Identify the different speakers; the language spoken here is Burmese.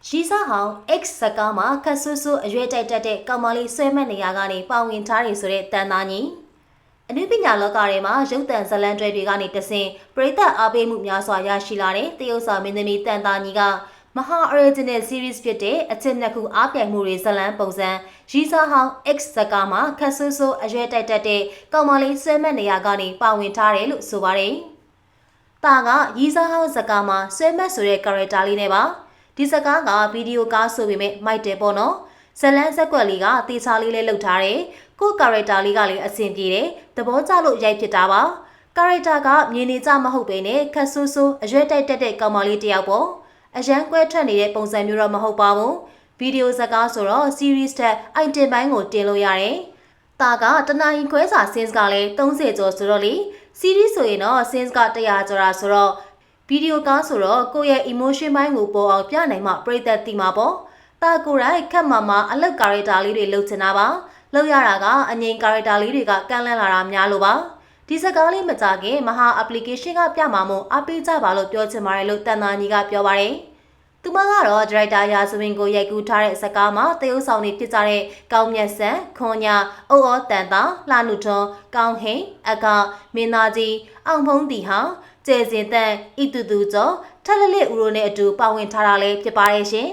Speaker 1: ရီစာဟောင်း X စကားမှာခတ်ဆူဆူအရွယ်တိုက်တက်တဲ့ကောင်မလေးဆွဲမှတ်နေရကနေပါဝင်ထားတယ်ဆိုတဲ့တန်သားကြီးအနုပညာလောကထဲမှာရုပ်တံဇလန်တွေကနေတဆင်ပရိသတ်အားပေးမှုများစွာရရှိလာတဲ့တရုတ်ဆောင်မင်းသမီးတန်သားကြီးကမဟာ original series ဖြစ်တဲ့အချက်နှစ်ခုအားပြိုင်မှုတွေဇလန်ပုံစံရီစာဟောင်း X စကားမှာခတ်ဆူဆူအရွယ်တိုက်တက်တဲ့ကောင်မလေးဆွဲမှတ်နေရကနေပါဝင်ထားတယ်လို့ဆိုပါတယ်။တာကရီစာဟောင်းစကားမှာဆွဲမှတ်ဆိုတဲ့ character လေးနဲ့ပါဒီစကားကဗီဒီယိုကားဆိုပေမဲ့မိုက်တယ်ပေါ့နော်ဇလန်းဇက်ကွက်လေးကတေချာလေးလေးလှုပ်ထားတယ်ကိုကာရက်တာလေးကလည်းအဆင်ပြေတယ်သဘောကျလို့ရိုက်ဖြစ်တာပါကာရက်တာကမြင်နေကြမဟုတ်ပဲနဲ့ခတ်ဆူဆူအရွယ်တိုက်တက်တဲ့ကောင်မလေးတယောက်ပေါ့အရန်ကွဲထွက်နေတဲ့ပုံစံမျိုးတော့မဟုတ်ပါဘူးဗီဒီယိုစကားဆိုတော့ series ထက် item ပိုင်းကိုတင်လို့ရတယ်တာကတနအီခွဲစာ scenes ကလည်း30ကျော်ဆိုတော့လေ series ဆိုရင်တော့ scenes က100ကျော်တာဆိုတော့ဗီဒီယိုကားဆိုတော့ကိုယ့်ရဲ့ emotion ပိုင်းကိုပေါ်အောင်ပြနိုင်မှပရိသတ်သိမှာပေါ့တာကိုယ်တိုင်ခက်မှမှအလောက်ကာရက်တာလေးတွေလုပ်ချင်တာပါလုပ်ရတာကအငြိမ်ကာရက်တာလေးတွေကကန့်လန့်လာတာများလို့ပါဒီစကားလေးမကြခင်မဟာ application ကပြမှာမို့အပေးကြပါလို့ပြောချင်ပါတယ်လို့တန်သားကြီးကပြောပါတယ်သူမကတော့ဒါရိုက်တာရာဇဝင်ကိုရိုက်ကူးထားတဲ့စကားမှာတရုတ်ဆောင်တွေဖြစ်ကြတဲ့ကောင်းမြတ်ဆန်ခွန်ညာအုတ်ဩတန်တာလှနုထွန်းကောင်းဟိန်အကမင်းသားကြီးအောင်ဖုံးတီဟာကျဲစင်တန်ဤတူတူကျော်ထက်လက်လက်ဦးတို့နဲ့အတူပါဝင်ထားတာလည်းဖြစ်ပါတယ်ရှင်